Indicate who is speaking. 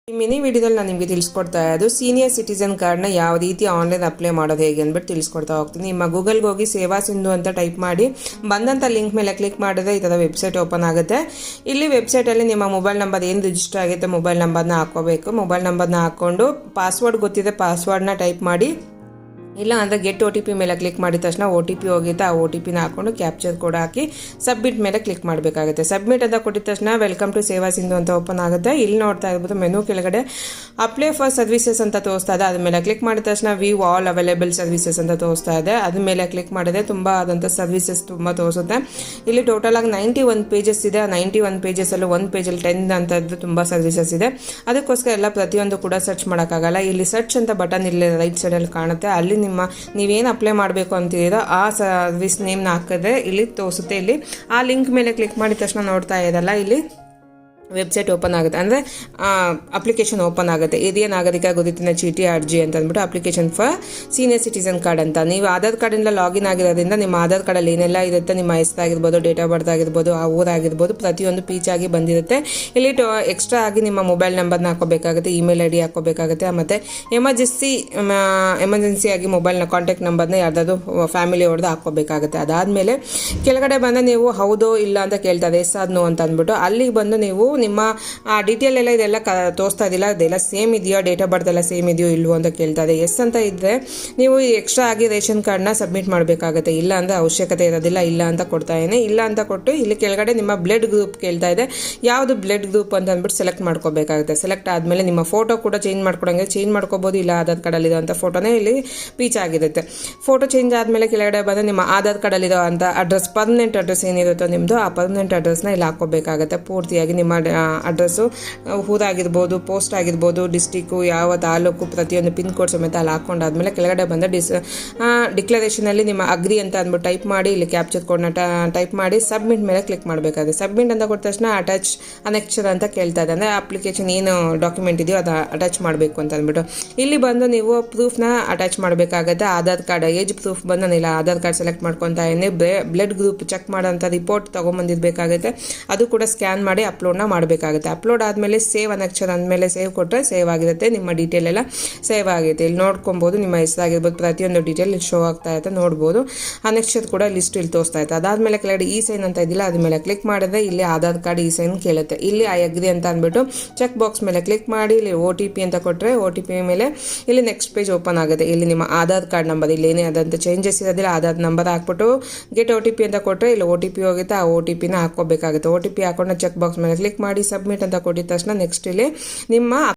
Speaker 1: ಈ ಮಿನಿ ವಿಡಿಯೋದಲ್ಲಿ ನಾನು ನಿಮಗೆ ತಿಳಿಸ್ಕೊಡ್ತಾ ಇರೋದು ಸೀನಿಯರ್ ಸಿಟಿಸನ್ ಕಾರ್ಡ್ನ ಯಾವ ರೀತಿ ಆನ್ಲೈನ್ ಅಪ್ಲೈ ಮಾಡೋದು ಹೇಗೆ ಅಂದ್ಬಿಟ್ಟು ತಿಳಿಸ್ಕೊಡ್ತಾ ಹೋಗ್ತೀನಿ. ನಿಮ್ಮ ಗೂಗಲ್ಗೆ ಹೋಗಿ ಸೇವಾ ಸಿಂಧು ಅಂತ ಟೈಪ್ ಮಾಡಿ ಬಂದಂಥ ಲಿಂಕ್ ಮೇಲೆ ಕ್ಲಿಕ್ ಮಾಡಿದ್ರೆ ಈ ಥರ ವೆಬ್ಸೈಟ್ ಓಪನ್ ಆಗುತ್ತೆ. ಇಲ್ಲಿ ವೆಬ್ಸೈಟಲ್ಲಿ ನಿಮ್ಮ ಮೊಬೈಲ್ ನಂಬರ್ ಏನು ರಿಜಿಸ್ಟರ್ ಆಗುತ್ತೆ ಮೊಬೈಲ್ ನಂಬರ್ನ ಹಾಕ್ಕೋಬೇಕು. ಮೊಬೈಲ್ ನಂಬರ್ನ ಹಾಕ್ಕೊಂಡು ಪಾಸ್ವರ್ಡ್ ಗೊತ್ತಿದೆ ಪಾಸ್ವರ್ಡ್ನ ಟೈಪ್ ಮಾಡಿ, ಇಲ್ಲ ಅಂದರೆ ಗೆಟ್ ಒ ಟಿ ಪಿ ಮೇಲೆ ಕ್ಲಿಕ್ ಮಾಡಿದ ತಕ್ಷಣ ಒ ಟಿ ಪಿ ಹೋಗಿತ್ತು. ಆ ಒ ಟಿ ಪಿನ ಹಾಕ್ಕೊಂಡು ಕ್ಯಾಪ್ಚರ್ ಕೋಡ್ ಹಾಕಿ ಸಬ್ಮಿಟ್ ಮೇಲೆ ಕ್ಲಿಕ್ ಮಾಡಬೇಕಾಗುತ್ತೆ. ಸಬ್ಮಿಟ್ ಅಂತ ಕೊಟ್ಟಿದ ತಕ್ಷಣ ವೆಲ್ಕಮ್ ಟು ಸೇವಾ ಸಿಂಧು ಅಂತ ಓಪನ್ ಆಗುತ್ತೆ. ಇಲ್ಲಿ ನೋಡ್ತಾ ಇರ್ಬೋದು ಮೆನು ಕೆಳಗಡೆ ಅಪ್ಲೈ ಫಾರ್ ಸರ್ವಿಸಸ್ ಅಂತ ತೋರಿಸ್ತಾ ಇದೆ. ಅದ್ರ ಮೇಲೆ ಕ್ಲಿಕ್ ಮಾಡಿದ ತಕ್ಷಣ ವ್ಯೂ ಆಲ್ ಅವೈಲೇಬಲ್ ಸರ್ವಿಸಸ್ ಅಂತ ತೋರಿಸ್ತಾ ಇದೆ. ಅದ್ರ ಮೇಲೆ ಕ್ಲಿಕ್ ಮಾಡಿದ್ರೆ ತುಂಬ ಆದಂಥ ಸರ್ವಿಸಸ್ ತುಂಬ ತೋರಿಸುತ್ತೆ. ಇಲ್ಲಿ ಟೋಟಲ್ ಆಗಿ 91 ಪೇಜಸ್ ಇದೆ. 91 ಪೇಜಸಲ್ಲೂ ಒಂದು ಪೇಜಲ್ಲಿ 10 ಅಂತದ್ದು ತುಂಬ ಸರ್ವಿಸಸ್ ಇದೆ. ಅದಕ್ಕೋಸ್ಕರ ಎಲ್ಲ ಪ್ರತಿಯೊಂದು ಕೂಡ ಸರ್ಚ್ ಮಾಡೋಕ್ಕಾಗಲ್ಲ. ಇಲ್ಲಿ ಸರ್ಚ್ ಅಂತ ಬಟನ್ ಇಲ್ಲಿ ರೈಟ್ ಸೈಡಲ್ಲಿ ಕಾಣುತ್ತೆ. ಅಲ್ಲಿ ನೀವೇನು ಅಪ್ಲೈ ಮಾಡಬೇಕು ಅಂತಿದ್ದೀರೋ ಆ ಸರ್ವಿಸ್ ನೇಮ್ನ ಹಾಕಿದ್ರೆ ಇಲ್ಲಿ ತೋರಿಸುತ್ತೆ. ಇಲ್ಲಿ ಆ ಲಿಂಕ್ ಮೇಲೆ ಕ್ಲಿಕ್ ಮಾಡಿದ ತಕ್ಷಣ ನೋಡ್ತಾ ಇರಲ್ಲ ಇಲ್ಲಿ ವೆಬ್ಸೈಟ್ ಓಪನ್ ಆಗುತ್ತೆ, ಅಂದರೆ ಅಪ್ಲಿಕೇಶನ್ ಓಪನ್ ಆಗುತ್ತೆ. ಹಿರಿಯ ನಾಗರಿಕ ಗುರುತಿನ ಚೀಟಿ ಅರ್ಜಿ ಅಂತ ಅಂದ್ಬಿಟ್ಟು application for senior citizen card ಅಂತ. ನೀವು ಆಧಾರ್ ಕಾರ್ಡಿಂದ ಲಾಗಿನ್ ಆಗಿರೋದ್ರಿಂದ ನಿಮ್ಮ ಆಧಾರ್ ಕಾರ್ಡಲ್ಲಿ ಏನೆಲ್ಲ ಇರುತ್ತೆ, ನಿಮ್ಮ ಹೆಸರಾಗಿರ್ಬೋದು, ಡೇಟ್ ಆಫ್ ಬರ್ತ್ ಆಗಿರ್ಬೋದು, ಆ ಊರಾಗಿರ್ಬೋದು, ಪ್ರತಿಯೊಂದು ಪೀಚಾಗಿ ಬಂದಿರುತ್ತೆ. ಇಲ್ಲಿ ಎಕ್ಸ್ಟ್ರಾ ಆಗಿ ನಿಮ್ಮ ಮೊಬೈಲ್ ನಂಬರ್ನ ಹಾಕೋಬೇಕಾಗುತ್ತೆ, ಇಮೇಲ್ ಐ ಡಿ ಹಾಕೋಬೇಕಾಗುತ್ತೆ, ಮತ್ತು ಎಮರ್ಜೆನ್ಸಿಯಾಗಿ ಮೊಬೈಲ್ನ ಕಾಂಟ್ಯಾಕ್ಟ್ ನಂಬರ್ನ ಯಾರ್ದಾದ್ರು ಫ್ಯಾಮಿಲಿ ಅವ್ರದ್ದು ಹಾಕೋಬೇಕಾಗುತ್ತೆ. ಅದಾದಮೇಲೆ ಕೆಳಗಡೆ ಬಂದು ನೀವು ಹೌದೋ ಇಲ್ಲ ಅಂತ ಕೇಳ್ತಾರೆ, ಎಸ್ ಆದ್ನೋ ಅಂತ ಅಂದ್ಬಿಟ್ಟು ಅಲ್ಲಿಗೆ ಬಂದು ನೀವು ನಿಮ್ಮ ಡೀಟೇಲ್ ಎಲ್ಲ ಇದೆಲ್ಲ ತೋರಿಸ್ತಾ ಇದ್ದಿಲ್ಲ, ಅದೆಲ್ಲ ಸೇಮ್ ಇದೆಯೋ, ಡೇಟ್ ಆಫ್ ಬರ್ತ್ ಎಲ್ಲ ಸೇಮ್ ಇದೆಯೋ ಇಲ್ವೋ ಅಂತ ಕೇಳ್ತಾರೆ. ಎಸ್ ಅಂತ ಇದ್ದರೆ ನೀವು ಎಕ್ಸ್ಟ್ರಾ ಆಗಿ ರೇಷನ್ ಕಾರ್ಡ್ನ ಸಬ್ಮಿಟ್ ಮಾಡಬೇಕಾಗುತ್ತೆ. ಇಲ್ಲ ಅಂದರೆ ಅವಶ್ಯಕತೆ ಇರೋದಿಲ್ಲ, ಇಲ್ಲ ಅಂತ ಕೊಡ್ತಾ ಇದ್ದೀನಿ. ಇಲ್ಲ ಅಂತ ಕೊಟ್ಟು ಇಲ್ಲಿ ಕೆಳಗಡೆ ನಿಮ್ಮ ಬ್ಲಡ್ ಗ್ರೂಪ್ ಕೇಳ್ತಾ ಇದೆ. ಯಾವುದು ಬ್ಲಡ್ ಗ್ರೂಪ್ ಅಂತ ಅಂದ್ಬಿಟ್ಟು ಸೆಲೆಕ್ಟ್ ಮಾಡ್ಕೋಬೇಕಾಗುತ್ತೆ. ಸೆಲೆಕ್ಟ್ ಆದಮೇಲೆ ನಿಮ್ಮ ಫೋಟೋ ಕೂಡ ಚೇಂಜ್ ಮಾಡ್ಕೋಬೋದು. ಇಲ್ಲ ಆಧಾರ್ ಕಾರ್ಡಲ್ಲಿರೋ ಅಂಥ ಫೋಟೋನೇ ಇಲ್ಲಿ ಪೀಚ್ ಆಗಿರುತ್ತೆ. ಫೋಟೋ ಚೇಂಜ್ ಆದಮೇಲೆ ಕೆಳಗಡೆ ಬಂದು ನಿಮ್ಮ ಆಧಾರ್ ಕಾರ್ಡಲ್ಲಿರೋ ಅಂಥ ಅಡ್ರೆಸ್, ಪರ್ಮನೆಂಟ್ ಅಡ್ರೆಸ್ ಏನಿರುತ್ತೋ ನಿಮ್ಮದು, ಆ ಪರ್ಮನೆಂಟ್ ಅಡ್ರೆಸ್ನ ಇಲ್ಲಿ ಹಾಕೋಬೇಕಾಗುತ್ತೆ. ಪೂರ್ತಿಯಾಗಿ ನಿಮ್ಮ ಅಡ್ರೆಸ್ಸು ಊರಾಗಿರ್ಬೋದು, ಪೋಸ್ಟ್ ಆಗಿರ್ಬೋದು, ಡಿಸ್ಟಿಕ್ಕು, ಯಾವ ತಾಲೂಕು, ಪ್ರತಿಯೊಂದು ಪಿನ್ ಕೋಡ್ ಸಮೇತ ಅಲ್ಲಿ ಹಾಕೊಂಡಾದ್ಮೇಲೆ ಕೆಳಗಡೆ ಬಂದ ಡಿಕ್ಲರೇಷನಲ್ಲಿ ನಿಮ್ಮ ಅಗ್ರಿ ಅಂತ ಅಂದ್ಬಿಟ್ಟು ಟೈಪ್ ಮಾಡಿ ಇಲ್ಲಿ ಕ್ಯಾಪ್ಚರ್ ಕೋಡ್ನ ಟೈಪ್ ಮಾಡಿ ಸಬ್ಮಿಟ್ ಮೇಲೆ ಕ್ಲಿಕ್ ಮಾಡಬೇಕಾಗುತ್ತೆ. ಸಬ್ಮಿಟ್ ಅಂತ ಕೊಟ್ಟ ತಕ್ಷಣ ಅಟ್ಯಾಚ್ ಅನೆಕ್ಚರ್ ಅಂತ ಕೇಳ್ತಾ ಇದೆ, ಅಂದರೆ ಅಪ್ಲಿಕೇಶನ್ ಏನು ಡಾಕ್ಯುಮೆಂಟ್ ಇದೆಯೋ ಅದು ಅಟ್ಯಾಚ್ ಮಾಡಬೇಕು ಅಂತ ಅಂದ್ಬಿಟ್ಟು ಇಲ್ಲಿ ಬಂದು ನೀವು ಪ್ರೂಫ್ನ ಅಟ್ಯಾಚ್ ಮಾಡಬೇಕಾಗುತ್ತೆ. ಆಧಾರ್ ಕಾರ್ಡ್ ಏಜ್ ಪ್ರೂಫ್ ಬಂದು ಇಲ್ಲ ಆಧಾರ್ ಕಾರ್ಡ್ ಸೆಲೆಕ್ಟ್ ಮಾಡ್ಕೊತಾ ಇದ್ದೀನಿ. ಬ್ಲಡ್ ಗ್ರೂಪ್ ಚೆಕ್ ಮಾಡೋಂಥ ರಿಪೋರ್ಟ್ ತೊಗೊಂಬಂದಿರಬೇಕಾಗುತ್ತೆ. ಅದು ಕೂಡ ಸ್ಕ್ಯಾನ್ ಮಾಡಿ ಅಪ್ಲೋಡ್ನ ಮಾಡಬೇಕಾಗುತ್ತೆ. ಅಪ್ಲೋಡ್ ಆದಮೇಲೆ ಸೇವ್ ಅನೆಕ್ಷರ್ ಅಂದಮೇಲೆ ಸೇವ್ ಕೊಟ್ಟರೆ ಸೇವ್ ಆಗಿರುತ್ತೆ. ನಿಮ್ಮ ಡೀಟೇಲ್ ಎಲ್ಲ ಸೇವ್ ಆಗುತ್ತೆ. ಇಲ್ಲಿ ನೋಡ್ಕೊಬೋದು, ನಿಮ್ಮ ಹೆಸರಾಗಿರ್ಬೋದು, ಪ್ರತಿಯೊಂದು ಡೀಟೇಲ್ ಇಲ್ಲಿ ಶೋ ಆಗ್ತಾ ಇರುತ್ತೆ, ನೋಡ್ಬೋದು. ಅನೆಕ್ಷರ್ ಕೂಡ ಲಿಸ್ಟ್ ಇಲ್ಲಿ ತೋರಿಸ್ತಾ ಇರುತ್ತೆ. ಅದಾದಮೇಲೆ ಕೆಳಗಡೆ ಈ ಸೈನ್ ಅಂತ ಇದ್ದಿಲ್ಲ, ಅದ್ರ ಮೇಲೆ ಕ್ಲಿಕ್ ಮಾಡಿದ್ರೆ ಇಲ್ಲಿ ಆಧಾರ್ ಕಾರ್ಡ್ ಈ ಸೈನ್ ಕೇಳುತ್ತೆ. ಇಲ್ಲಿ ಐ ಅಗ್ರಿ ಅಂತ ಅಂದ್ಬಿಟ್ಟು ಚೆಕ್ ಬಾಕ್ಸ್ ಮೇಲೆ ಕ್ಲಿಕ್ ಮಾಡಿ ಇಲ್ಲಿ ಒ ಟಿ ಪಿ ಅಂತ ಕೊಟ್ಟರೆ ಒ ಟಿ ಪಿ ಮೇಲೆ ಇಲ್ಲಿ ನೆಕ್ಸ್ಟ್ ಪೇಜ್ ಓಪನ್ ಆಗುತ್ತೆ. ಇಲ್ಲಿ ನಿಮ್ಮ ಆಧಾರ್ ಕಾರ್ಡ್ ನಂಬರ್, ಇಲ್ಲಿ ಏನೇ ಆದಂಥ ಚೇಂಜಸ್ ಇರೋದಿಲ್ಲ, ಆಧಾರ್ ನಂಬರ್ ಹಾಕ್ಬಿಟ್ಟು ಗೆಟ್ ಒ ಟಿ ಪಿ ಅಂತ ಕೊಟ್ಟರೆ ಇಲ್ಲಿ ಒ ಟಿ ಪಿ ಹೋಗುತ್ತೆ. ಆ ಒ ಟಿ ಪಿನ ಹಾಕೋಬೇಕಾಗುತ್ತೆ. ಒ ಟಿ ಪಿ ಹಾಕೊಂಡು ಚೆಕ್ ಬಾಕ್ಸ್ ಮೇಲೆ ಕ್ಲಿಕ್ ಮಾಡಿ ಸಬ್ಮಿಟ್ ಅಂತ ಕೊಟ್ಟಿದ ತಕ್ಷಣ ನೆಕ್ಸ್ಟ್ ಇಲ್ಲಿ ನಿಮ್ಮ